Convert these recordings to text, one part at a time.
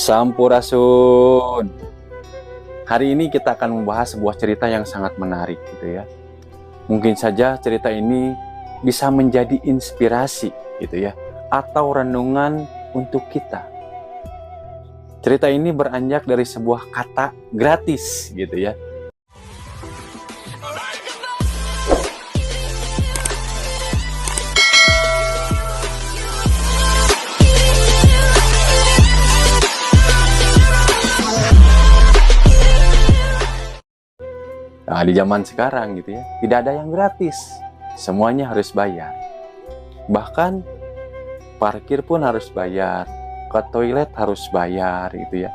Sampurasun. Hari ini kita akan membahas sebuah cerita yang sangat menarik gitu ya. Mungkin saja cerita ini bisa menjadi inspirasi gitu ya, atau renungan untuk kita. Cerita ini beranjak dari sebuah kata gratis gitu ya. Nah, di zaman sekarang gitu ya, tidak ada yang gratis. Semuanya harus bayar. Bahkan parkir pun harus bayar, ke toilet harus bayar gitu ya.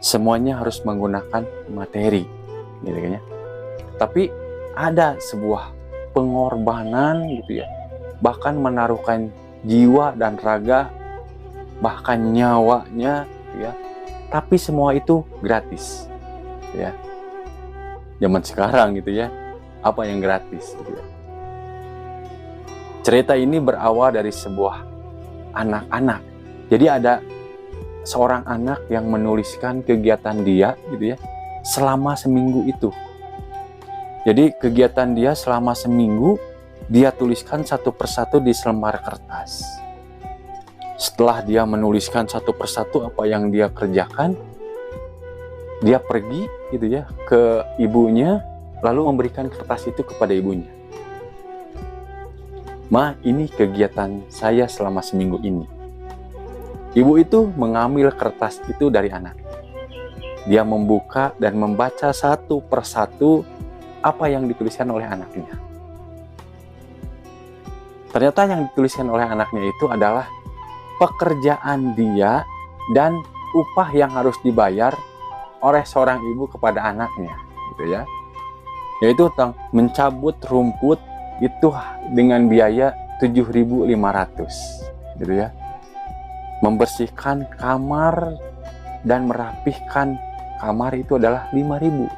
Semuanya harus menggunakan materi gitu kan ya. Tapi ada sebuah pengorbanan gitu ya. Bahkan menaruhkan jiwa dan raga, bahkan nyawanya gitu ya. Tapi semua itu gratis. Gitu ya. Zaman sekarang gitu ya, apa yang gratis gitu ya. Cerita ini berawal dari sebuah anak-anak. Jadi ada seorang anak yang menuliskan kegiatan dia gitu ya selama seminggu itu. Jadi kegiatan dia selama seminggu dia tuliskan satu persatu di selembar kertas. Setelah dia menuliskan satu persatu apa yang dia kerjakan, dia pergi gitu ya ke ibunya, lalu memberikan kertas itu kepada ibunya. Ma, ini kegiatan saya selama seminggu ini. Ibu itu mengambil kertas itu dari anak. Dia membuka dan membaca satu persatu apa yang dituliskan oleh anaknya. Ternyata yang dituliskan oleh anaknya itu adalah pekerjaan dia dan upah yang harus dibayar oleh seorang ibu kepada anaknya gitu ya, yaitu tentang mencabut rumput itu dengan biaya 7.500 gitu ya, membersihkan kamar dan merapihkan kamar itu adalah 5.000,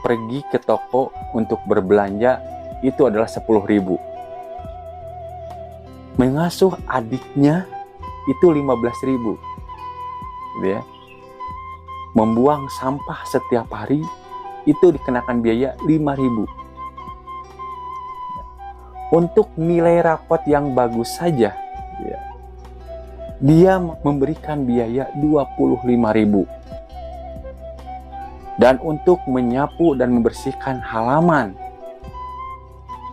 pergi ke toko untuk berbelanja itu adalah 10.000, mengasuh adiknya itu 15.000 gitu ya. Membuang sampah setiap hari itu dikenakan biaya 5.000. Untuk nilai rapot yang bagus saja ya, dia memberikan biaya 25.000. Dan untuk menyapu dan membersihkan halaman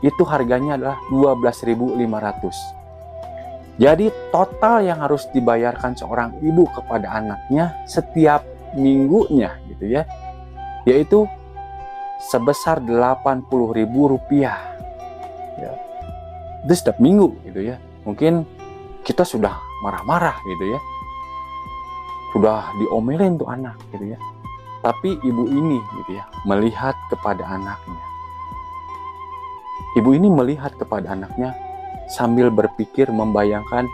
itu harganya adalah 12.500. Jadi total yang harus dibayarkan seorang ibu kepada anaknya setiap minggunya gitu ya, yaitu sebesar 80.000 rupiah. Ya. Itu setiap minggu gitu ya. Mungkin kita sudah marah-marah gitu ya, sudah diomelin tuh anak gitu ya. Tapi ibu ini gitu ya melihat kepada anaknya. Ibu ini melihat kepada anaknya sambil berpikir membayangkan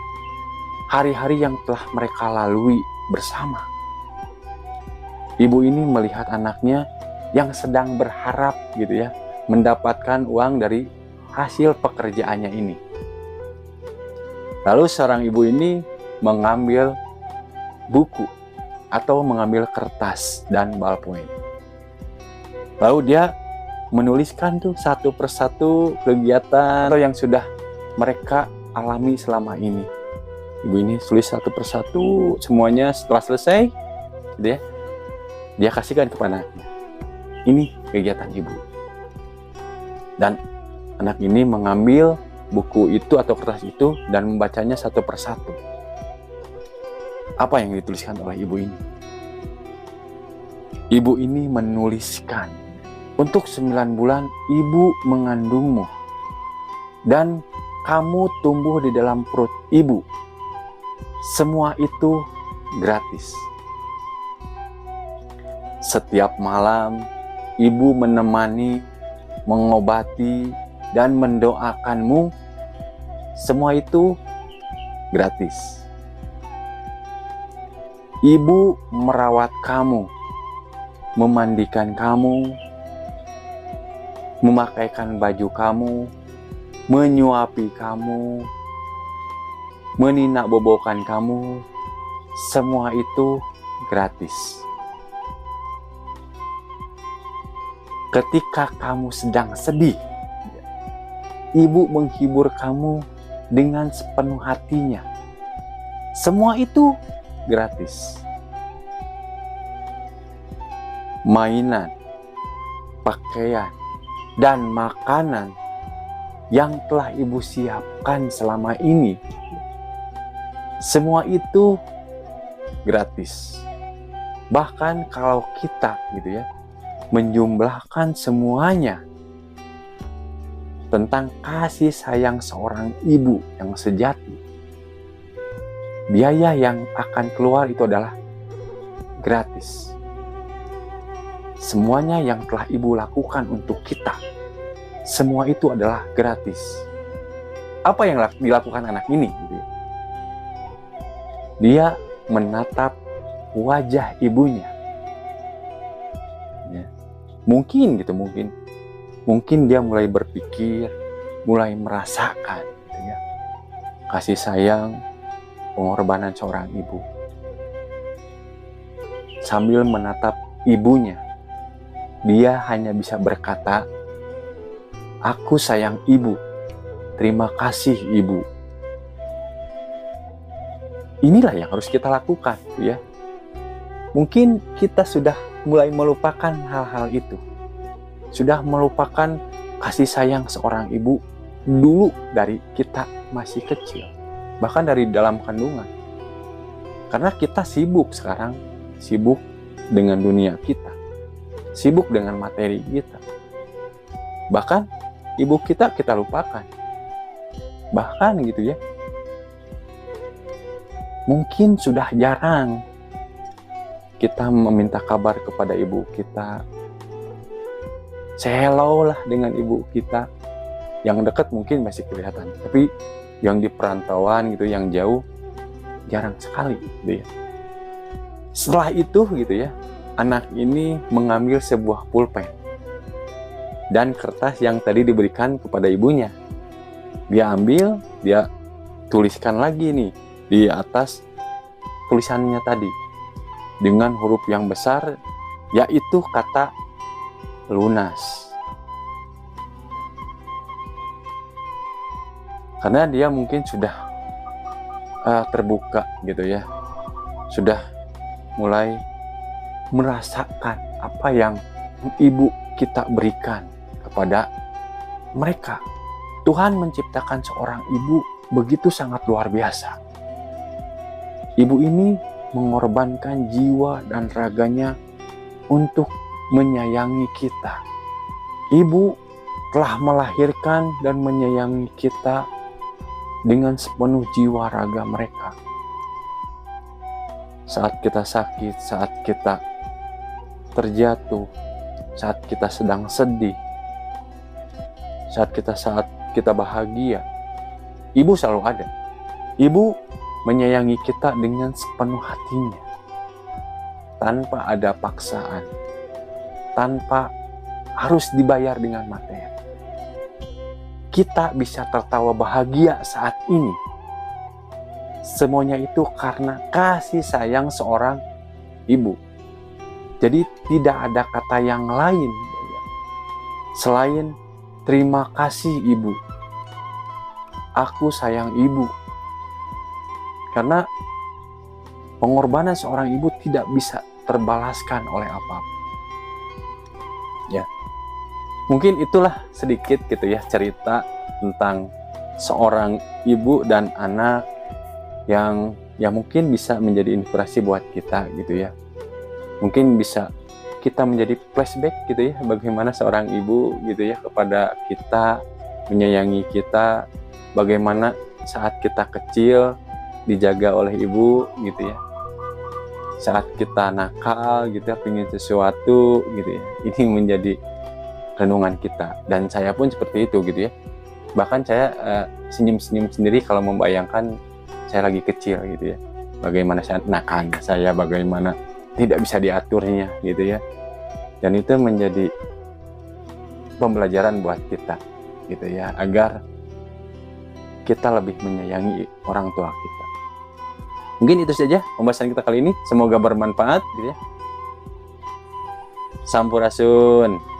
hari-hari yang telah mereka lalui bersama. Ibu ini melihat anaknya yang sedang berharap gitu ya mendapatkan uang dari hasil pekerjaannya ini. Lalu seorang ibu ini mengambil buku atau mengambil kertas dan ballpoint. Lalu dia menuliskan tuh satu persatu kegiatan yang sudah mereka alami selama ini. Ibu ini tulis satu persatu semuanya. Setelah selesai dia kasihkan kepada anaknya. Ini kegiatan ibu. Dan anak ini mengambil buku itu atau kertas itu dan membacanya satu persatu. Apa yang dituliskan oleh ibu ini? Ibu ini menuliskan, untuk 9 bulan ibu mengandungmu dan kamu tumbuh di dalam perut ibu. Semua itu gratis. Setiap malam, ibu menemani, mengobati, dan mendoakanmu. Semua itu gratis. Ibu merawat kamu, memandikan kamu, memakaikan baju kamu, menyuapi kamu, meninak bobokan kamu, semua itu gratis. Ketika kamu sedang sedih, ibu menghibur kamu dengan sepenuh hatinya. Semua itu gratis. Mainan, pakaian, dan makanan yang telah ibu siapkan selama ini, semua itu gratis. Bahkan kalau kita gitu ya, menjumlahkan semuanya tentang kasih sayang seorang ibu yang sejati, biaya yang akan keluar itu adalah gratis. Semuanya yang telah ibu lakukan untuk kita, semua itu adalah gratis. Apa yang dilakukan anak ini? Gitu ya? Dia menatap wajah ibunya. Ya. Mungkin dia mulai berpikir, mulai merasakan gitu ya, kasih sayang, pengorbanan seorang ibu. Sambil menatap ibunya, dia hanya bisa berkata, "Aku sayang ibu, terima kasih ibu." Inilah yang harus kita lakukan, ya. Mungkin kita sudah mulai melupakan hal-hal itu. Sudah melupakan kasih sayang seorang ibu dulu dari kita masih kecil. Bahkan dari dalam kandungan. Karena kita sibuk sekarang, sibuk dengan dunia kita. Sibuk dengan materi kita. Bahkan ibu kita lupakan. Bahkan gitu ya. Mungkin sudah jarang kita meminta kabar kepada ibu kita. Say hello lah dengan ibu kita. Yang dekat mungkin masih kelihatan. Tapi yang di perantauan gitu, yang jauh, jarang sekali gitu ya. Setelah itu gitu ya, anak ini mengambil sebuah pulpen dan kertas yang tadi diberikan kepada ibunya. Dia ambil, dia tuliskan lagi nih di atas tulisannya tadi dengan huruf yang besar, yaitu kata lunas. Karena dia mungkin sudah terbuka gitu ya, sudah mulai merasakan apa yang ibu kita berikan kepada mereka. Tuhan menciptakan seorang ibu begitu sangat luar biasa. Ibu ini mengorbankan jiwa dan raganya untuk menyayangi kita. Ibu telah melahirkan dan menyayangi kita dengan sepenuh jiwa raga mereka. Saat kita sakit, saat kita terjatuh, saat kita sedang sedih, saat kita bahagia, ibu selalu ada. Ibu menyayangi kita dengan sepenuh hatinya, tanpa ada paksaan, tanpa harus dibayar dengan materi. Kita bisa tertawa bahagia saat ini. Semuanya itu karena kasih sayang seorang ibu. Jadi tidak ada kata yang lain selain terima kasih ibu. Aku sayang ibu. Karena pengorbanan seorang ibu tidak bisa terbalaskan oleh apapun. Ya. Mungkin itulah sedikit gitu ya cerita tentang seorang ibu dan anak yang mungkin bisa menjadi inspirasi buat kita gitu ya. Mungkin bisa kita menjadi flashback gitu ya, bagaimana seorang ibu gitu ya kepada kita, menyayangi kita, bagaimana saat kita kecil dijaga oleh ibu gitu ya. Saat kita nakal gitu ya, pengen sesuatu gitu ya. Ini menjadi renungan kita, dan saya pun seperti itu gitu ya. Bahkan saya senyum-senyum sendiri kalau membayangkan saya lagi kecil gitu ya. Bagaimana saya nakalnya saya, bagaimana tidak bisa diaturnya gitu ya. Dan itu menjadi pembelajaran buat kita gitu ya, agar kita lebih menyayangi orang tua kita. Mungkin itu saja pembahasan kita kali ini. Semoga bermanfaat gitu ya. Sampurasun.